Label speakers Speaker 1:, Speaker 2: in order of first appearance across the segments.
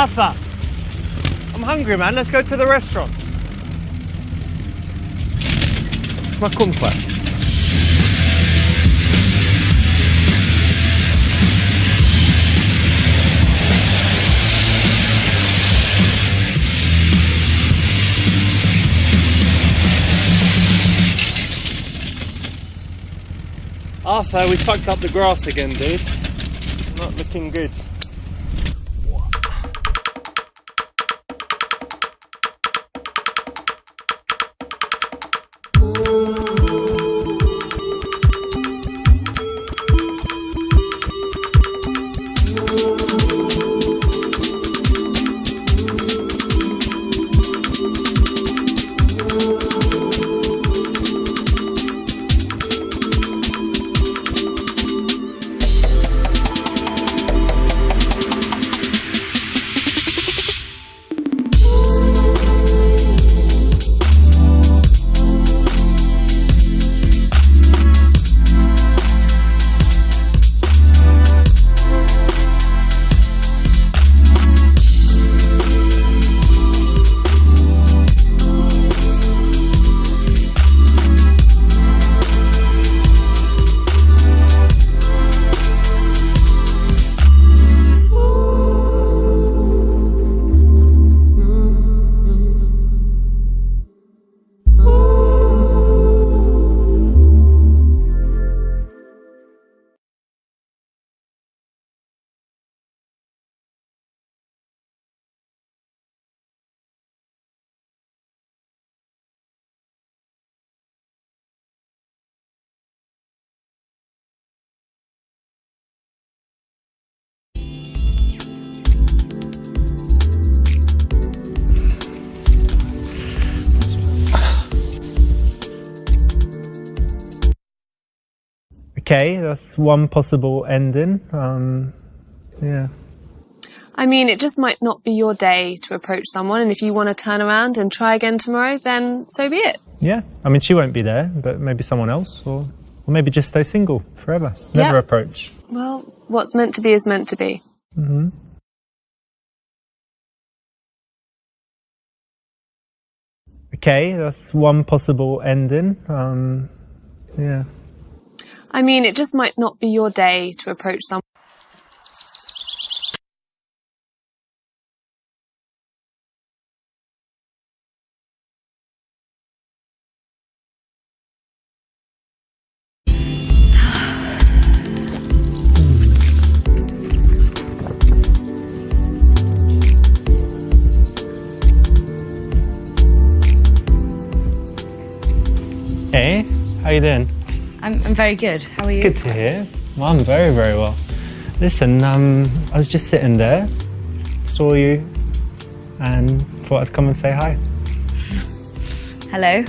Speaker 1: Arthur! I'm hungry, man. Let's go to the restaurant. It's my kumquat. Arthur, we fucked up the grass again, dude. Not looking good. Okay, that's one possible ending. Yeah.
Speaker 2: I mean, it just might not be your day to approach someone, and if you want to turn around and try again tomorrow, then so be it.
Speaker 1: Yeah, I mean, she won't be there, but maybe someone else, or maybe just stay single forever. Never approach.
Speaker 2: Well, what's meant to be is meant to be.
Speaker 1: Mm-hmm. Okay, that's one possible ending. Yeah.
Speaker 2: I mean, it just might not be your day to approach someone.
Speaker 1: Hey, how you doing?
Speaker 3: I'm very good. How are you?
Speaker 1: Good to hear. Well, I'm very, very well. Listen, I was just sitting there, saw you, and thought I'd come and say hi.
Speaker 3: Hello.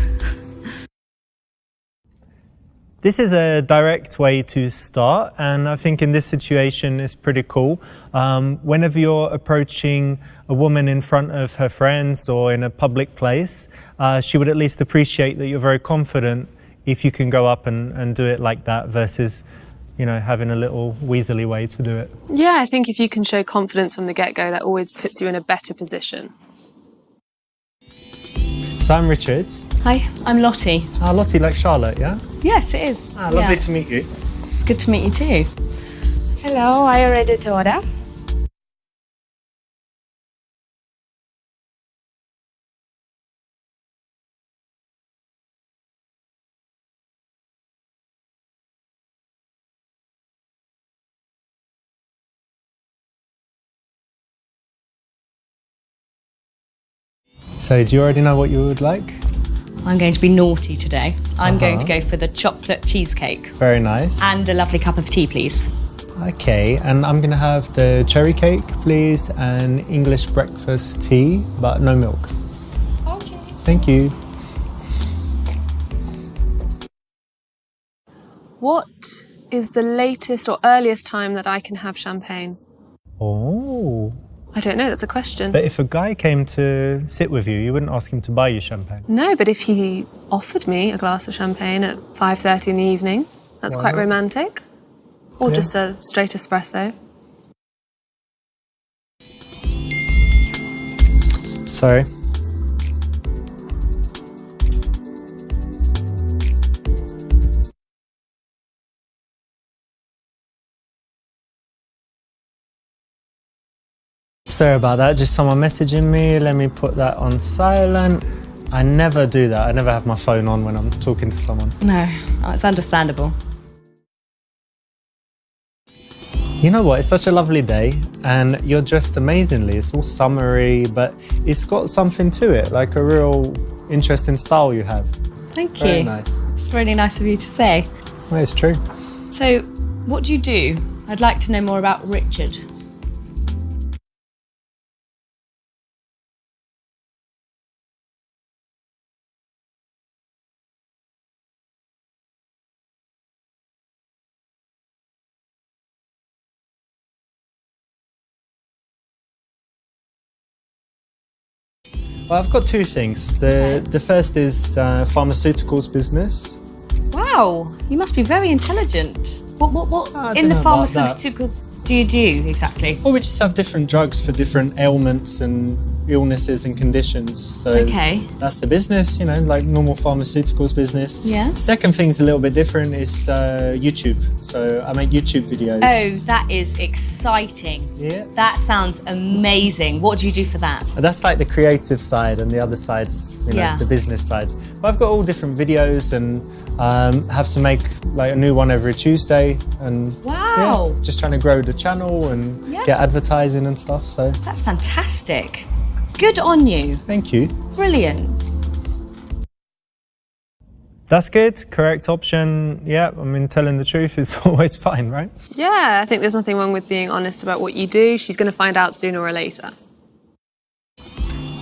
Speaker 1: This is a direct way to start, and I think in this situation it's pretty cool. Whenever you're approaching a woman in front of her friends or in a public place, she would at least appreciate that you're very confident if you can go up and do it like that versus, you know, having a little weaselly way to do it.
Speaker 2: Yeah, I think if you can show confidence from the get-go, that always puts you in a better position.
Speaker 1: So I'm Richard.
Speaker 3: Hi, I'm Lottie.
Speaker 1: Lottie, like Charlotte, yeah?
Speaker 3: Yes, it is.
Speaker 1: Lovely to meet you.
Speaker 3: Good to meet you too.
Speaker 4: Hello, are you ready to order?
Speaker 1: So do you already know what you would like?
Speaker 3: I'm going to be naughty today. I'm going to go for the chocolate cheesecake.
Speaker 1: Very nice.
Speaker 3: And a lovely cup of tea, please.
Speaker 1: Okay, and I'm gonna have the cherry cake, please, and English breakfast tea, but no milk.
Speaker 3: Okay.
Speaker 1: Thank you.
Speaker 2: What is the latest or earliest time that I can have champagne?
Speaker 1: Oh.
Speaker 2: I don't know, that's a question.
Speaker 1: But if a guy came to sit with you, you wouldn't ask him to buy you champagne?
Speaker 2: No, but if he offered me a glass of champagne at 5:30 in the evening, that's quite romantic. Or just a straight espresso.
Speaker 1: Sorry. Sorry about that, just someone messaging me. Let me put that on silent. I never do that. I never have my phone on when I'm talking to someone.
Speaker 3: No, it's understandable.
Speaker 1: You know what, it's such a lovely day and you're dressed amazingly. It's all summery, but it's got something to it, like a real interesting style you have.
Speaker 3: Thank you.
Speaker 1: Very nice.
Speaker 3: It's really nice of you to say.
Speaker 1: Well, it's true.
Speaker 3: So, what do you do? I'd like to know more about Richard.
Speaker 1: Well, I've got two things. The first is pharmaceuticals business.
Speaker 3: Wow, you must be very intelligent. What
Speaker 1: I
Speaker 3: in
Speaker 1: don't
Speaker 3: the
Speaker 1: know about that.
Speaker 3: pharmaceuticals do you do exactly?
Speaker 1: Well, we just have different drugs for different ailments and illnesses and conditions. So
Speaker 3: Okay.
Speaker 1: that's the business, you know, like normal pharmaceuticals business.
Speaker 3: Yeah.
Speaker 1: Second thing's a little bit different. It's YouTube. So I make YouTube videos.
Speaker 3: Oh, that is exciting.
Speaker 1: Yeah.
Speaker 3: That sounds amazing. What do you do for that?
Speaker 1: That's like the creative side, and the other side's, you know,
Speaker 3: Yeah.
Speaker 1: the business side. But I've got all different videos and have to make like a new one every Tuesday. And
Speaker 3: Wow.
Speaker 1: yeah, just trying to grow the channel and
Speaker 3: Yeah.
Speaker 1: get advertising and stuff. So
Speaker 3: That's fantastic. Good on you.
Speaker 1: thank you.
Speaker 3: Brilliant.
Speaker 1: That's good. Correct option. Yeah, I mean, telling the truth is always fine, right?
Speaker 2: Yeah, I think there's nothing wrong with being honest about what you do. She's going to find out sooner or later.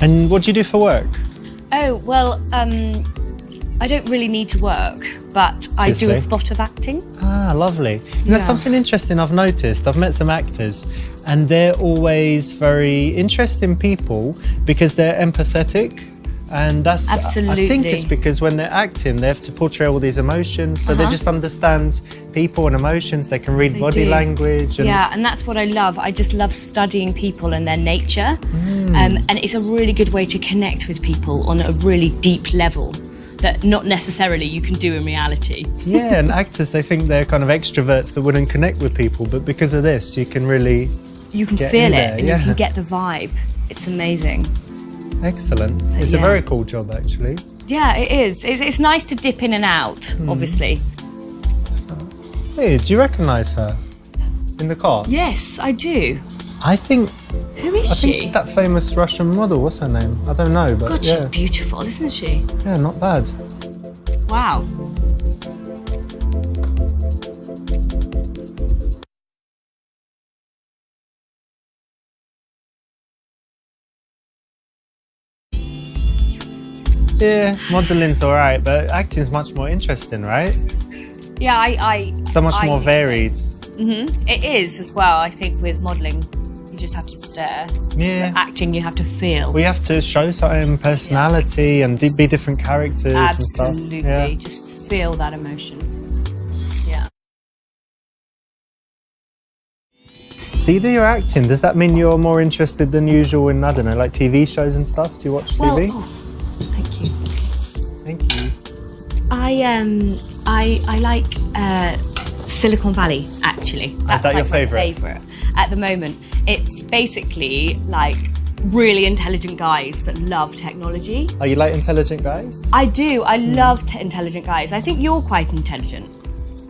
Speaker 1: And what do you do for work?
Speaker 3: Oh, well, I don't really need to work, but I do a
Speaker 1: Obviously.
Speaker 3: spot of acting.
Speaker 1: Ah, lovely. You know,
Speaker 3: Yeah.
Speaker 1: something interesting I've noticed, I've met some actors and they're always very interesting people because they're empathetic. And that's, I think
Speaker 3: Absolutely.
Speaker 1: it's because when they're acting, they have to portray all these emotions. So they just understand people and emotions. They can read body
Speaker 3: do.
Speaker 1: language. And
Speaker 3: Yeah, and that's what I love. I just love studying people and their nature. And it's a really good way to connect with people on a really deep level that not necessarily you can do in reality.
Speaker 1: Yeah, and actors, they think they're kind of extroverts that wouldn't connect with people. But because of this, you can really
Speaker 3: You can
Speaker 1: get
Speaker 3: feel
Speaker 1: in
Speaker 3: it
Speaker 1: there,
Speaker 3: and
Speaker 1: yeah.
Speaker 3: you can get the vibe. It's amazing.
Speaker 1: Excellent. It's a
Speaker 3: Yeah.
Speaker 1: very cool job, actually.
Speaker 3: Yeah, it is. It's nice to dip in and out, obviously.
Speaker 1: Hey, do you recognise her in the car?
Speaker 3: Yes, I do.
Speaker 1: I think
Speaker 3: Who is
Speaker 1: I think
Speaker 3: she?
Speaker 1: it's that famous Russian model. What's her name? I don't know, but
Speaker 3: God,
Speaker 1: yeah,
Speaker 3: she's beautiful, isn't she?
Speaker 1: yeah, not bad.
Speaker 3: Wow.
Speaker 1: Yeah, modelling's all right, but acting's much more interesting, right?
Speaker 3: Yeah, I
Speaker 1: So much
Speaker 3: I
Speaker 1: more
Speaker 3: think so.
Speaker 1: varied.
Speaker 3: It is as well. I think with modelling, you just have to stare.
Speaker 1: Yeah.
Speaker 3: With acting, you have to feel.
Speaker 1: We have to show certain personality and be different characters and stuff.
Speaker 3: Absolutely.
Speaker 1: Yeah.
Speaker 3: Just feel that emotion. Yeah.
Speaker 1: So you do your acting. Does that mean you're more interested than usual in, I don't know, like TV shows and stuff? Do you watch
Speaker 3: Well,
Speaker 1: TV?
Speaker 3: oh, thank you.
Speaker 1: Thank you.
Speaker 3: I like Silicon Valley, actually. That's
Speaker 1: that your
Speaker 3: like my
Speaker 1: favourite?
Speaker 3: favourite at the moment. It's basically like really intelligent guys that love technology.
Speaker 1: Oh, you like intelligent guys?
Speaker 3: I do. I love intelligent guys. I think you're quite intelligent.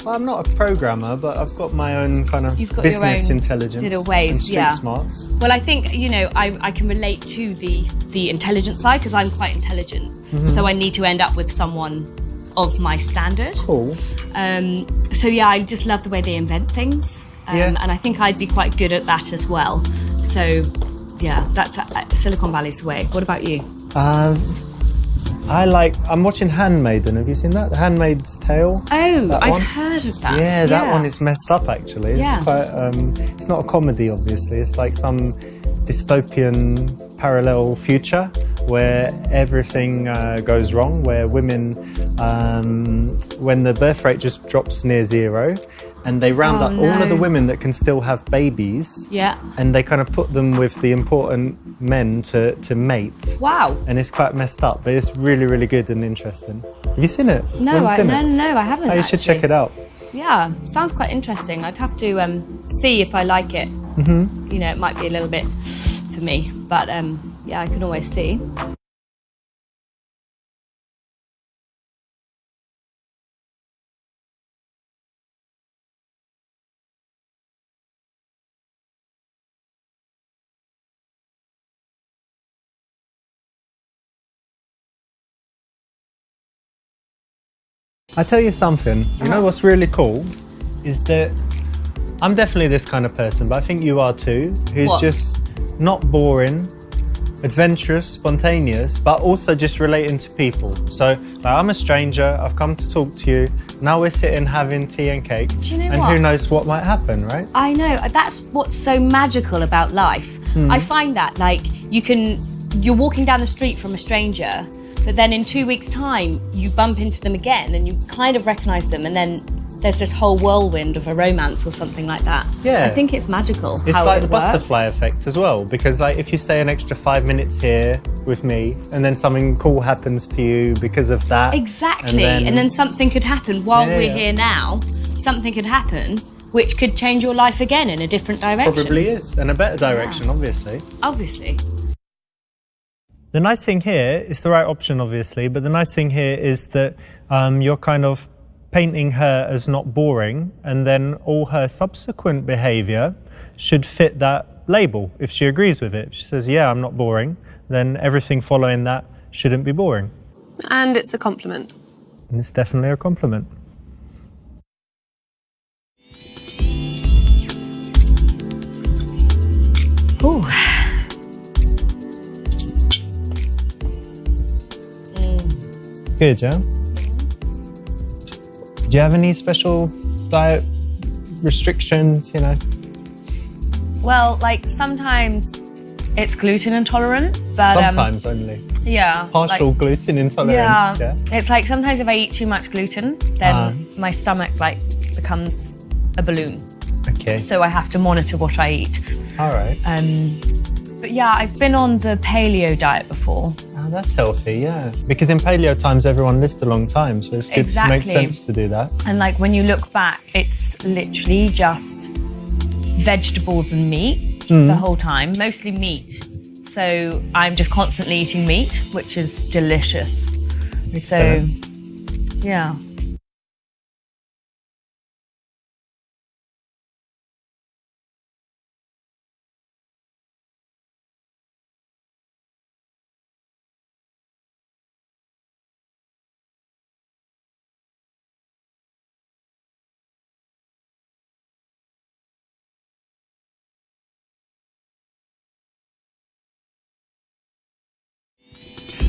Speaker 1: Well, I'm not a programmer, but I've got my own kind of
Speaker 3: You've got your
Speaker 1: business
Speaker 3: own
Speaker 1: intelligence
Speaker 3: little ways,
Speaker 1: and street
Speaker 3: yeah.
Speaker 1: smarts.
Speaker 3: Well, I think, you know, I can relate to the intelligent side because I'm quite intelligent. So I need to end up with someone of my standard.
Speaker 1: Cool.
Speaker 3: So yeah, I just love the way they invent things.
Speaker 1: Yeah.
Speaker 3: And I think I'd be quite good at that as well. So yeah, that's Silicon Valley's the way. What about you?
Speaker 1: I'm watching Handmaiden. Have you seen that? The Handmaid's Tale?
Speaker 3: Oh,
Speaker 1: That
Speaker 3: I've
Speaker 1: one?
Speaker 3: heard of that.
Speaker 1: Yeah, that one is messed up actually.
Speaker 3: Yeah.
Speaker 1: It's quite it's not a comedy obviously. It's like some dystopian parallel future where everything goes wrong, where women when the birth rate just drops near zero, and they round up all of the women that can still have babies.
Speaker 3: Yeah.
Speaker 1: And they kind of put them with the important men to mate.
Speaker 3: Wow.
Speaker 1: And it's quite messed up, but it's really, really good and interesting. Have you seen it?
Speaker 3: No, I haven't.
Speaker 1: Oh, you should check it out.
Speaker 3: Yeah, sounds quite interesting. I'd have to see if I like it. Mm-hmm. You know, it might be a little bit for me, but yeah, I can always see.
Speaker 1: I tell you something, you know what's really cool is that I'm definitely this kind of person, but I think you are too, who's just not boring, adventurous, spontaneous, but also just relating to people. So like, I'm a stranger, I've come to talk to you, now we're sitting having tea and cake.
Speaker 3: Do you know
Speaker 1: and
Speaker 3: what?
Speaker 1: Who knows what might happen, right?
Speaker 3: I know, that's what's so magical about life. I find that like you're walking down the street from a stranger, but then in 2 weeks' time, you bump into them again and you kind of recognise them, and then there's this whole whirlwind of a romance or something like that.
Speaker 1: Yeah.
Speaker 3: I think it's magical.
Speaker 1: It's
Speaker 3: how
Speaker 1: like
Speaker 3: it
Speaker 1: the
Speaker 3: would work.
Speaker 1: butterfly effect as well, because like if you stay an extra 5 minutes here with me and then something cool happens to you because of that.
Speaker 3: Exactly, and then something could happen while we're here now, something could happen which could change your life again in a different direction.
Speaker 1: Probably is, and a better direction, obviously.
Speaker 3: Obviously.
Speaker 1: The nice thing here is the right option, obviously, but the nice thing here is that you're kind of painting her as not boring, and then all her subsequent behaviour should fit that label if she agrees with it. If she says, yeah, I'm not boring, then everything following that shouldn't be boring.
Speaker 2: And it's a compliment.
Speaker 1: And it's definitely a compliment.
Speaker 3: Ooh.
Speaker 1: Good, yeah? Do you have any special diet restrictions, you know?
Speaker 5: Well, like sometimes it's gluten intolerant, but
Speaker 1: Sometimes only.
Speaker 5: yeah,
Speaker 1: Partial
Speaker 5: like,
Speaker 1: gluten intolerance, yeah?
Speaker 5: It's like sometimes if I eat too much gluten, then my stomach like becomes a balloon.
Speaker 1: Okay.
Speaker 5: So I have to monitor what I eat.
Speaker 1: All right.
Speaker 5: But yeah, I've been on the paleo diet before.
Speaker 1: Oh, that's healthy, yeah. Because in paleo times, everyone lived a long time, so it's good. It makes sense to do that.
Speaker 5: And like when you look back, it's literally just vegetables and meat the whole time, mostly meat. So I'm just constantly eating meat, which is delicious. So, yeah.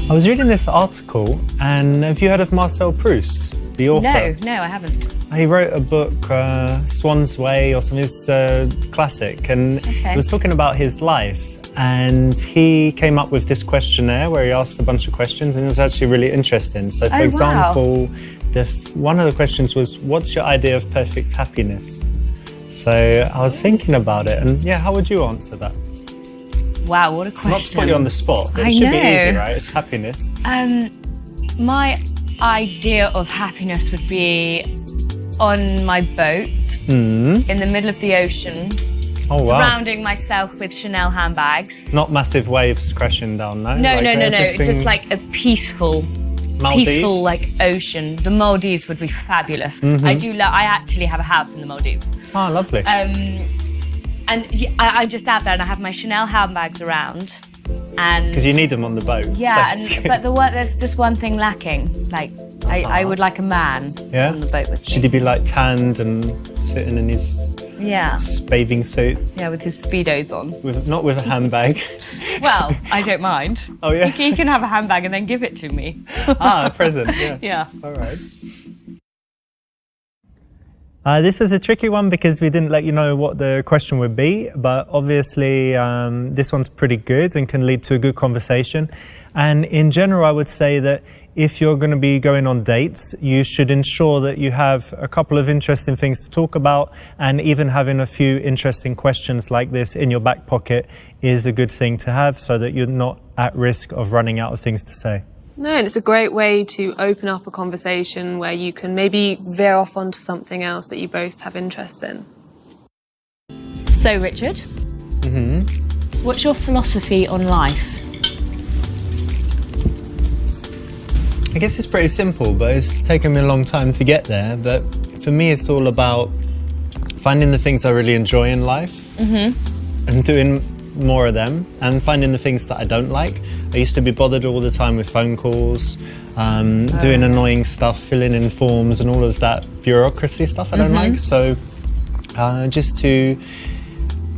Speaker 1: I was reading this article, and have you heard of Marcel Proust, the author?
Speaker 5: No, I haven't.
Speaker 1: He wrote a book, Swan's Way or something, it's a classic, and it was talking about his life. And he came up with this questionnaire where he asked a bunch of questions, and it was actually really interesting. So, for example, one of the questions was, what's your idea of perfect happiness? So I was thinking about it, and yeah, how would you answer that?
Speaker 5: Wow, what a question.
Speaker 1: Not to put you on the spot, but
Speaker 5: I
Speaker 1: it should be
Speaker 5: know.
Speaker 1: easy, right? It's happiness.
Speaker 5: My idea of happiness would be on my boat in the middle of the ocean, surrounding myself with Chanel handbags.
Speaker 1: Not massive waves crashing down, no?
Speaker 5: No,
Speaker 1: like
Speaker 5: just like a peaceful like ocean. The Maldives would be fabulous. I actually have a house in the Maldives.
Speaker 1: Oh, lovely.
Speaker 5: And I'm just out there and I have my Chanel handbags around. And
Speaker 1: because you need them on the boat.
Speaker 5: Yeah, but there's just one thing lacking. Like, I would like a man on the boat with me.
Speaker 1: Should he be like tanned and sitting in his bathing suit?
Speaker 5: Yeah, with his Speedos on.
Speaker 1: Not with a handbag.
Speaker 5: Well, I don't mind.
Speaker 1: Oh, yeah?
Speaker 5: He can have a handbag and then give it to me.
Speaker 1: A present, yeah.
Speaker 5: Yeah.
Speaker 1: All right. This was a tricky one because we didn't let you know what the question would be, but obviously this one's pretty good and can lead to a good conversation. And in general, I would say that if you're going to be going on dates, you should ensure that you have a couple of interesting things to talk about, and even having a few interesting questions like this in your back pocket is a good thing to have, so that you're not at risk of running out of things to say.
Speaker 2: No, and it's a great way to open up a conversation where you can maybe veer off onto something else that you both have interest in.
Speaker 5: So, Richard, what's your philosophy on life?
Speaker 1: I guess it's pretty simple, but it's taken me a long time to get there. But for me, it's all about finding the things I really enjoy in life and doing more of them, and finding the things that I don't like. I used to be bothered all the time with phone calls, doing annoying stuff, filling in forms and all of that bureaucracy stuff I don't like. So just to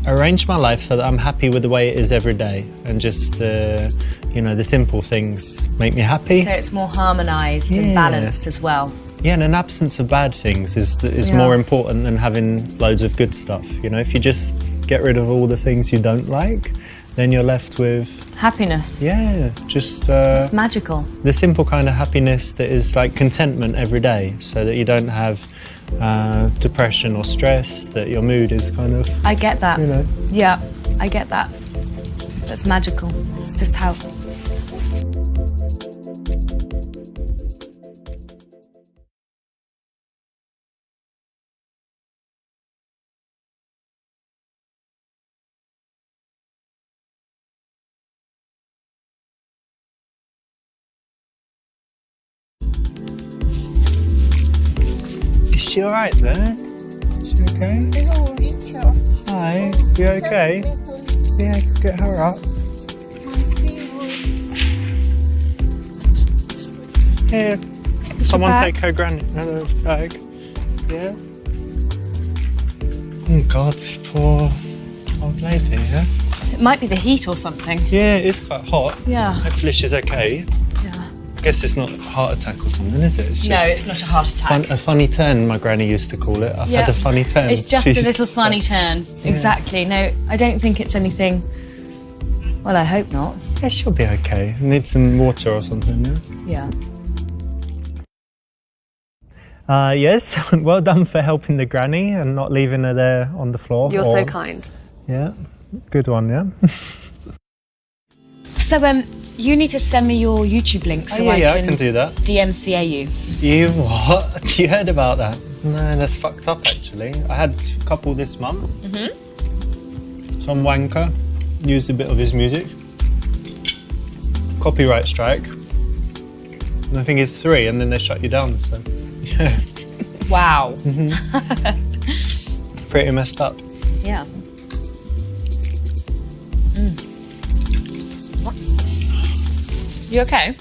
Speaker 1: arrange my life so that I'm happy with the way it is every day, and just the simple things make me happy.
Speaker 5: So it's more harmonised and balanced as well.
Speaker 1: Yeah, and an absence of bad things is more important than having loads of good stuff. You know, if you just get rid of all the things you don't like, then you're left with
Speaker 5: happiness.
Speaker 1: Yeah, just
Speaker 5: it's magical.
Speaker 1: The simple kind of happiness that is like contentment every day, so that you don't have depression or stress, that your mood is kind of...
Speaker 5: I get that.
Speaker 1: You know.
Speaker 5: Yeah, I get that. That's magical. It's just how...
Speaker 1: Is she alright there? Is she okay? Hi, you okay? Yeah, get her up. Here, someone take her another bag. Yeah? Oh God, poor old lady, yeah?
Speaker 5: It might be the heat or something.
Speaker 1: Yeah, it is quite hot.
Speaker 5: Yeah.
Speaker 1: Hopefully she's okay.
Speaker 5: Yeah.
Speaker 1: I guess it's not a heart attack or something, is it? It's just
Speaker 5: No, it's not a heart attack.
Speaker 1: a funny turn, my granny used to call it. I've had a funny turn.
Speaker 5: It's just
Speaker 1: she
Speaker 5: a
Speaker 1: used
Speaker 5: little
Speaker 1: to say.
Speaker 5: funny turn.
Speaker 1: Yeah.
Speaker 5: Exactly. No, I don't think it's anything... Well, I hope not.
Speaker 1: Yeah, she'll be okay. Need some water or something, yeah?
Speaker 5: Yeah.
Speaker 1: Yes, well done for helping the granny and not leaving her there on the floor.
Speaker 2: You're so kind.
Speaker 1: Yeah, good one, yeah?
Speaker 5: So, you need to send me your YouTube link so
Speaker 1: I can do that.
Speaker 5: DMCA you.
Speaker 1: You what? You heard about that? No, that's fucked up actually. I had a couple this month. Some wanker used a bit of his music. Copyright strike. And I think it's 3 and then they shut you down, so yeah.
Speaker 5: Wow.
Speaker 1: Pretty messed up.
Speaker 5: Yeah. You okay?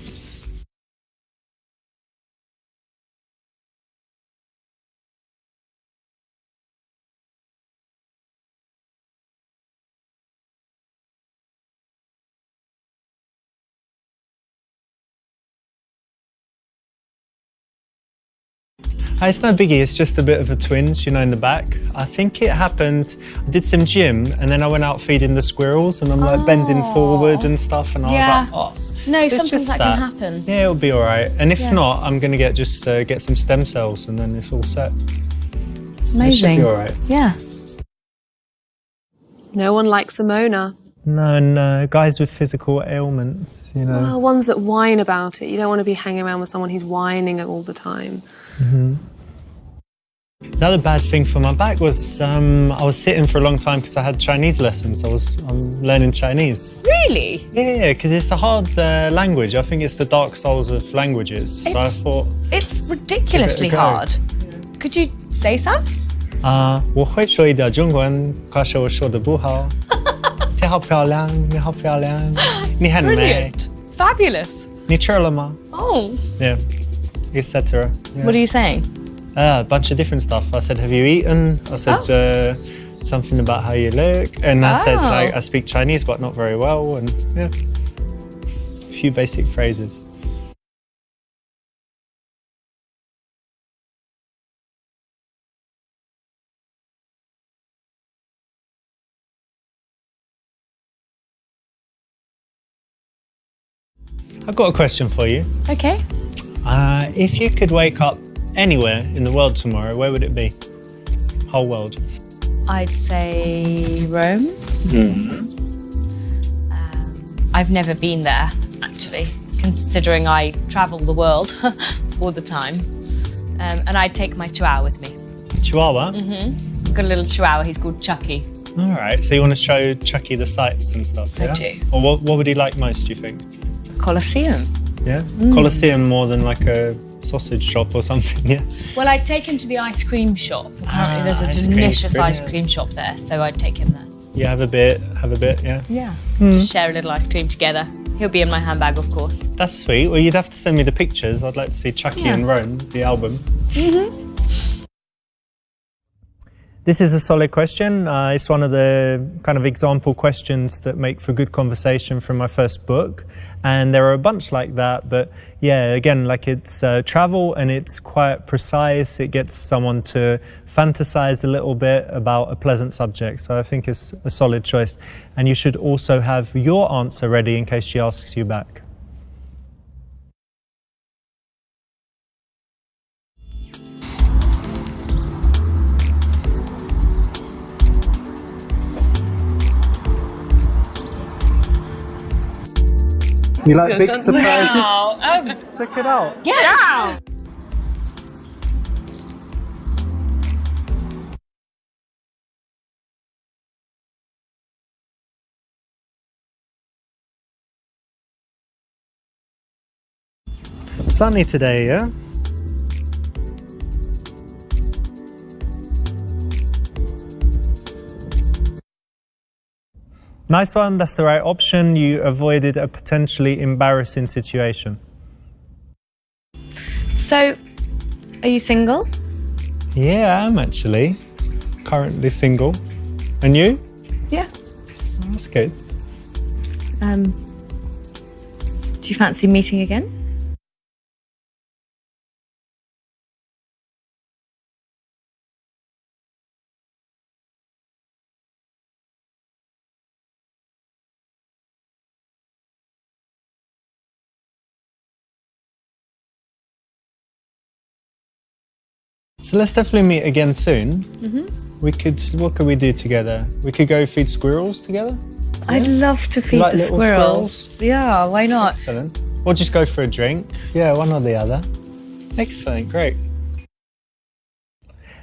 Speaker 1: It's no biggie, it's just a bit of a twinge, you know, in the back. I think it happened, I did some gym and then I went out feeding the squirrels and I'm like bending forward and stuff and I was like, oh.
Speaker 5: No,
Speaker 1: It's
Speaker 5: sometimes
Speaker 1: just
Speaker 5: that can happen.
Speaker 1: Yeah, it'll be all right. And if not, I'm going to get some stem cells and then it's all set.
Speaker 5: It's
Speaker 1: It
Speaker 5: amazing.
Speaker 1: should be all right.
Speaker 5: Yeah.
Speaker 2: No one likes a moaner.
Speaker 1: No, guys with physical ailments, you know.
Speaker 2: Well, ones that whine about it. You don't want to be hanging around with someone who's whining all the time.
Speaker 1: The other bad thing for my back was I was sitting for a long time because I had Chinese lessons. I'm learning Chinese.
Speaker 5: Really?
Speaker 1: Yeah, because it's a hard language. I think it's the dark souls of languages. So I thought...
Speaker 5: It's ridiculously hard. Could you say some?
Speaker 1: 我会说一点中文，可是我说的不好。你好漂亮，你好漂亮，你很美。
Speaker 5: Brilliant. Fabulous.
Speaker 1: 你吃了吗?
Speaker 5: Oh.
Speaker 1: Yeah, etc.
Speaker 5: What are you saying?
Speaker 1: A bunch of different stuff. I said, have you eaten? I said something about how you look. And I said, like, I speak Chinese, but not very well. And yeah, a few basic phrases. I've got a question for you.
Speaker 5: Okay.
Speaker 1: If you could wake up anywhere in the world tomorrow, where would it be? Whole world.
Speaker 5: I'd say Rome. I've never been there, actually, considering I travel the world all the time. And I'd take my chihuahua with me.
Speaker 1: Chihuahua?
Speaker 5: I've got a little chihuahua, he's called Chucky.
Speaker 1: All right, so you want to show Chucky the sights and stuff,
Speaker 5: I
Speaker 1: yeah?
Speaker 5: do.
Speaker 1: Or what would he like most, do you think?
Speaker 5: The Colosseum.
Speaker 1: Yeah? Colosseum more than like a sausage shop or something, yeah?
Speaker 5: Well, I'd take him to the ice cream shop. Apparently there's a
Speaker 1: ice cream,
Speaker 5: delicious ice
Speaker 1: brilliant.
Speaker 5: cream shop there, so I'd take him there.
Speaker 1: You have a bit, yeah?
Speaker 5: Yeah. Just share a little ice cream together. He'll be in my handbag, of course.
Speaker 1: That's sweet. Well, you'd have to send me the pictures. I'd like to see Chucky in Rome, the album. This is a solid question. It's one of the kind of example questions that make for good conversation from my first book. And there are a bunch like that, but yeah, again, like it's travel and it's quite precise. It gets someone to fantasize a little bit about a pleasant subject. So I think it's a solid choice. And you should also have your answer ready in case she asks you back. You like big surprises? Check it out.
Speaker 5: Get out!
Speaker 1: Sunny today, yeah? Nice one, that's the right option. You avoided a potentially embarrassing situation.
Speaker 5: So, are you single?
Speaker 1: Yeah, I'm actually currently single. And you?
Speaker 5: Yeah.
Speaker 1: Oh, that's good.
Speaker 5: Do you fancy meeting again?
Speaker 1: So let's definitely meet again soon. What could we do together? We could go feed squirrels together?
Speaker 5: I'd love to feed
Speaker 1: like
Speaker 5: the
Speaker 1: little
Speaker 5: squirrels. Yeah, why not?
Speaker 1: Excellent. Or just go for a drink. Yeah, one or the other. Excellent, great.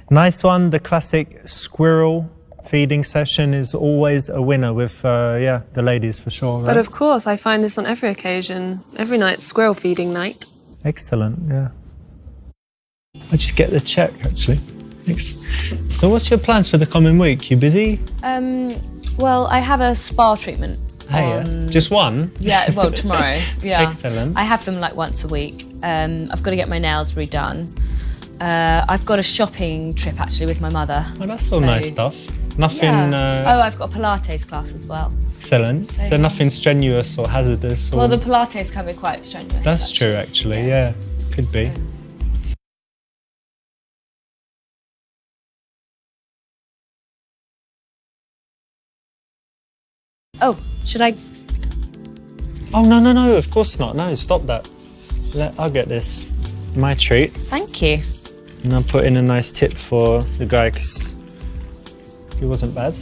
Speaker 1: Nice one. The classic squirrel feeding session is always a winner with, the ladies for sure. Right?
Speaker 2: But of course, I find this on every occasion. Every night's squirrel feeding night.
Speaker 1: Excellent, yeah. I just get the check, actually. Thanks. So what's your plans for the coming week? You busy?
Speaker 5: Well, I have a spa treatment.
Speaker 1: Just one?
Speaker 5: Yeah, well, tomorrow. Yeah.
Speaker 1: Excellent.
Speaker 5: I have them like once a week. I've got to get my nails redone. I've got a shopping trip actually with my mother.
Speaker 1: Oh, that's all nice stuff. Nothing...
Speaker 5: Yeah. I've got a Pilates class as well.
Speaker 1: Excellent. So nothing strenuous or hazardous? Or...
Speaker 5: Well, the Pilates can be quite strenuous.
Speaker 1: That's true, actually, yeah. Could be.
Speaker 5: Oh, should I?
Speaker 1: Oh, no, of course not. No, stop that. I'll get this. My treat.
Speaker 5: Thank you.
Speaker 1: And I'll put in a nice tip for the guy because he wasn't bad.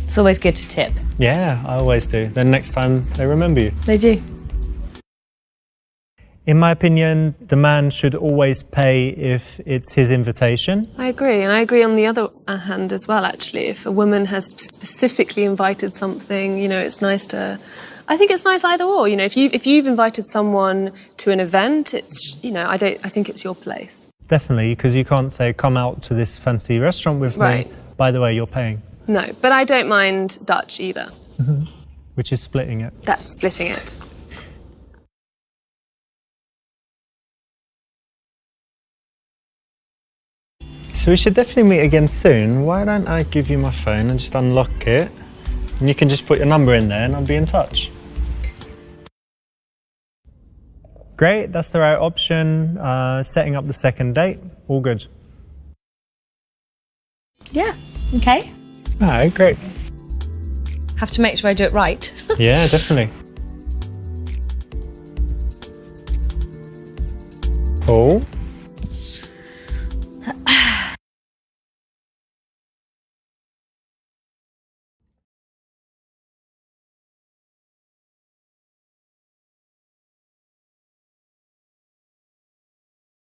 Speaker 5: It's always good to tip.
Speaker 1: Yeah, I always do. Then next time they remember you.
Speaker 5: They do.
Speaker 1: In my opinion, the man should always pay if it's his invitation.
Speaker 2: I agree, and I agree on the other hand as well, actually. If a woman has specifically invited something, it's nice to... I think it's nice either or, if you've invited someone to an event, it's, I think it's your place.
Speaker 1: Definitely, because you can't say, come out to this fancy restaurant with me. By the way, you're paying.
Speaker 2: No, but I don't mind Dutch either.
Speaker 1: Which is splitting it.
Speaker 2: That's splitting it.
Speaker 1: So we should definitely meet again soon. Why don't I give you my phone and just unlock it? And you can just put your number in there and I'll be in touch. Great, that's the right option. Setting up the second date, all good.
Speaker 5: Yeah, okay.
Speaker 1: All right, great.
Speaker 5: Have to make sure I do it right.
Speaker 1: Yeah, definitely. Oh.